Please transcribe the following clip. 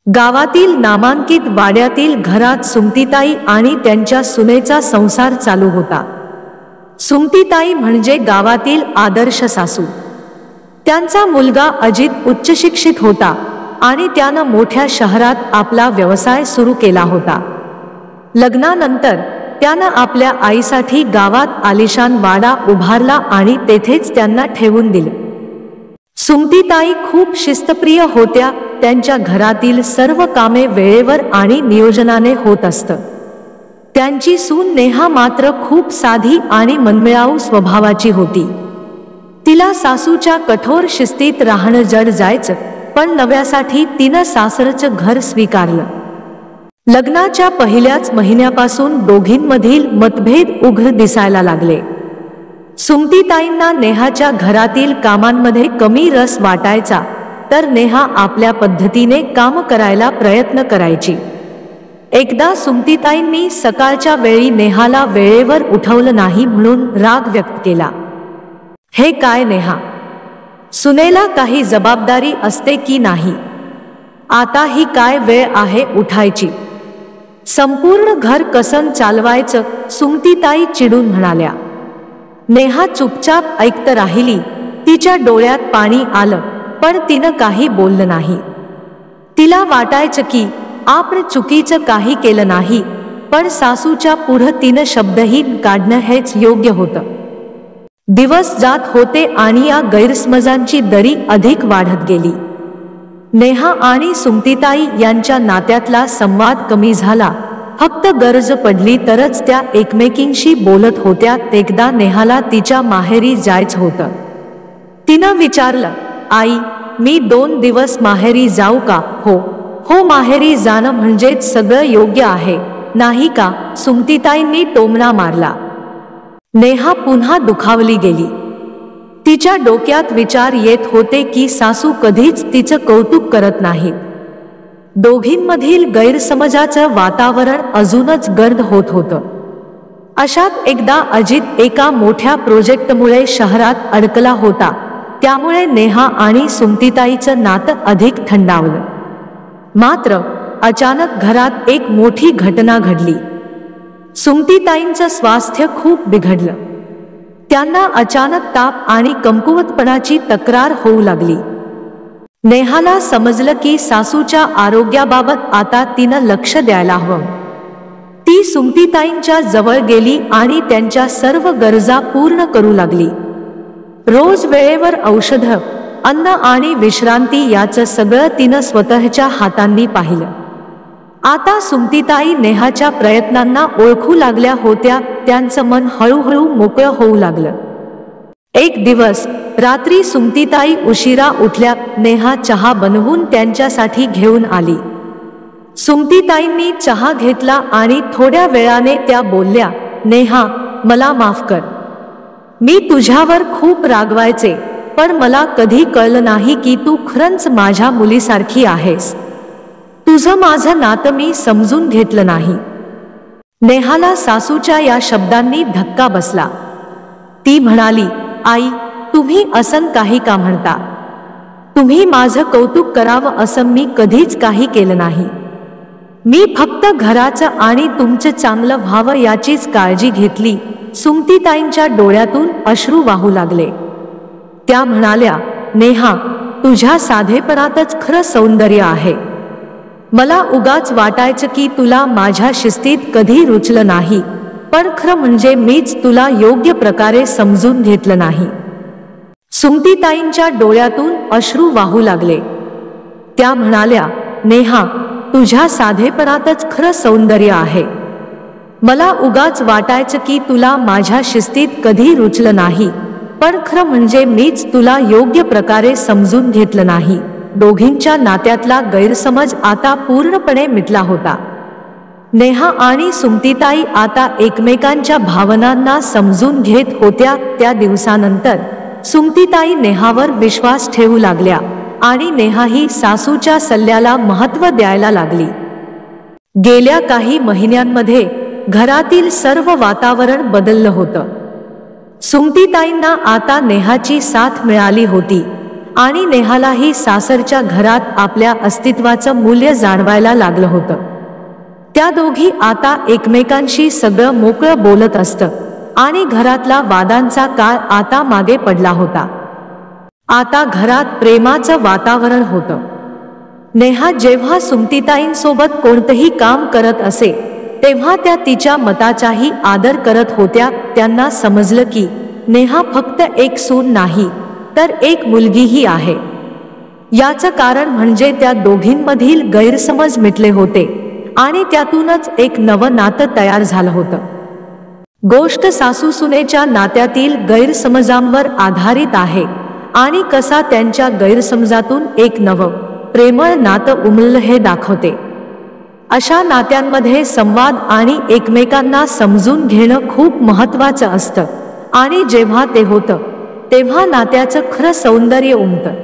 गावातील नामांकित वाड्यातील घरात सुमतीताई आणि त्यांच्या सुनेचा संसार चालू होता। सुमतीताई म्हणजे गावातील आदर्श सासू। त्यांचा मुलगा अजित उच्चशिक्षित होता आणि त्यानं मोठ्या शहरात आपला व्यवसाय सुरू केला होता। लग्नानंतर त्यानं आपल्या आईसाठी गावात आलिशान वाडा उभारला आणि तेथेच त्यांना ठेवून दिले। सुमतीताई खूप शिस्तप्रिय होत्या। त्यांच्या घरातील सर्व कामे वेळेवर आणि नियोजनाने होत असत। त्यांची सून नेहा मात्र खूप साधी आणि मनमिळाऊ स्वभावाची होती। तिला सासूच्या कठोर शिस्तीत राहणं जड जायचं, पण नव्यासाठी तिनं सासरचं घर स्वीकारलं। लग्नाच्या पहिल्याच महिन्यापासून दोघींमधील मतभेद उघड दिसायला लागले। सुमतीताईंना नेहाच्या घरातील कामांमध्ये कमी रस वाटायचा, तर नेहा आपल्या पद्धतीने काम करायला प्रयत्न करायची। एकदा सुमतीताईंनी सकाळच्या वेळी नेहाला वेळेवर उठवलं नाही म्हणून राग व्यक्त केला। हे काय नेहा, सुनेला काही जबाबदारी असते की नाही? आता ही काय वेळ आहे उठायची? संपूर्ण घर कसं चालवायचं? सुमतीताई चिडून म्हणाल्या। नेहा चुपचाप ऐकत राहिली। तिच्या डोळ्यात पाणी आलं, पण तिनं काही बोललं नाही। तिला वाटायचं की आपण चुकीचं काही केलं नाही, पण सासूच्या पुढं तिनं शब्दहीन काढणं हेच योग्य होतं। दिवस जात होते आणि या गैरसमजांची दरी अधिक वाढत गेली। नेहा आणि सुमतीताई यांच्या नात्यातला संवाद कमी झाला। फक्त गरज पडली तरच त्या एकमेकींशी बोलत होत्या। एकदा नेहाला तिच्या माहेरी जायचं होतं। तिनं विचारलं, आई, मी 2 दिवस माहेरी जाऊ का? हो, माहेरी जाणं म्हणजेच सगळं योग्य आहे, नाही का? सुमतीताईंनी टोमणा मारला। नेहा पुन्हा दुखावली गेली। तिच्या डोक्यात विचार येत होते की सासू कधीच तिचं कौतुक करत नाहीत। दोघींमधील गैरसमजाचं वातावरण अजूनच गर्द होत होतं। अशात एकदा अजित एका मोठ्या प्रोजेक्टमुळे शहरात अडकला होता। त्यामुळे नेहा आणि सुमतीताईचं नातं अधिक थंडावलं। मात्र अचानक घरात एक मोठी घटना घडली। सुमतीताईंचं स्वास्थ्य खूप बिघडलं। त्यांना अचानक ताप आणि कमकुवतपणाची तक्रार होऊ लागली। नेहाला समजलं की सासूच्या आरोग्याबाबत आता तिनं लक्ष द्यायला हवं। ती सुमतीताईंच्या जवळ गेली आणि त्यांच्या सर्व गरजा पूर्ण करू लागली। रोज वेळेवर औषधं, अन्न आणि विश्रांती याचं सगळं तिनं स्वतःच्या हातांनी पाहिलं। आता सुमतीताई नेहाच्या प्रयत्नांना ओळखू लागल्या होत्या। त्यांचं मन हळूहळू मोकळं होऊ लागलं। एक दिवस रात्री सुमतीताई उशिरा उठल्या। नेहा चहा बनवून त्यांच्यासाठी घेऊन आली। सुमतीताईंनी चहा घेतला आणि थोड्या वेळाने त्या बोलल्या, नेहा, मला माफ कर। मी तुझ्यावर खूप रागवायचे, पण मला कधी कळलं नाही की तू खरंच माझ्या मुलीसारखी आहेस। तुझं माझं नातं मी समजून घेतलं नाही। नेहाला सासूच्या या शब्दांनी धक्का बसला। ती म्हणाली, आई, तुम्ही असं काही का म्हणता? तुम्ही माझं कौतुक करावं असं मी कधीच काही केलं नाही। मी फक्त घराचं आणि तुमचं चांगलं व्हावं याचीच काळजी घेतली। सुमतीताईंच्या डोळ्यातून अश्रू वाहू लागले। त्या म्हणाल्या, नेहा, तुझ्या साधेपणातच खरं सौंदर्य आहे। मला उगाच वाटायचं की तुला माझ्या शिस्तीत कधी रुचलं नाही, पण खरं म्हणजे मीच तुला योग्य प्रकारे समजून घेतलं नाही। सुमतीताईंच्या डोळ्यातून अश्रू वाहू लागले। त्या म्हणाल्या, नेहा, तुझ्या साधेपणातच खरं सौंदर्य आहे। मला उगाच वाटायचं की तुला माझ्या शिस्तीत कधी रुचलं नाही, पण खरं म्हणजे मीच तुला योग्य प्रकारे समजून घेतलं नाही। दोघींच्या नात्यातला गैरसमज आता पूर्णपणे मिटला होता। नेहा आणि सुमतीताई आता एकमेकांच्या भावनांना समजून घेत होत्या। त्या दिवसानंतर सुमतीताई नेहावर विश्वास ठेवू लागल्या आणि नेहाही सासूच्या सल्ल्याला महत्त्व द्यायला लागली। गेल्या काही महिन्यांमध्ये घरातील सर्व वातावरण बदललं होतं। सुमतीताईंना आता नेहाची साथ मिळाली होती आणि नेहालाही सासरच्या घरात आपल्या अस्तित्वाचं मूल्य जाणवायला लागलं होतं. त्या दोघी आता एकमेकांशी सगळं मोकळं बोलत असतं आणि घरातला वादांचा काळ आता मागे पडला होता. आता घरात प्रेमाचं वातावरण होतं. नेहा जेव्हा सुमतीताईंसोबत कोणतंही काम करत असे तेव्हा त्या तिच्या मताचाही आदर करत होत्या. त्यांना समजलं की नेहा फक्त एक सून नाही तर एक मुलगीही आहे. याचं कारण म्हणजे त्या दोघींमधील गैरसमज मिटले होते आणि त्यातूनच एक नवं नातं तयार झालं होतं. गोष्ट सासू सुनेच्या नात्यातील गैरसमजांवर आधारित आहे आणि कसा त्यांच्या गैरसमजातून एक नवं प्रेमळ नातं उमललं हे दाखवते. अशा नात्यांमध्ये संवाद आणि एकमेकांना समजून घेणं खूप महत्त्वाचं असतं आणि जेव्हा ते होतं तेव्हा नात्याचं खरं सौंदर्य उमटतं.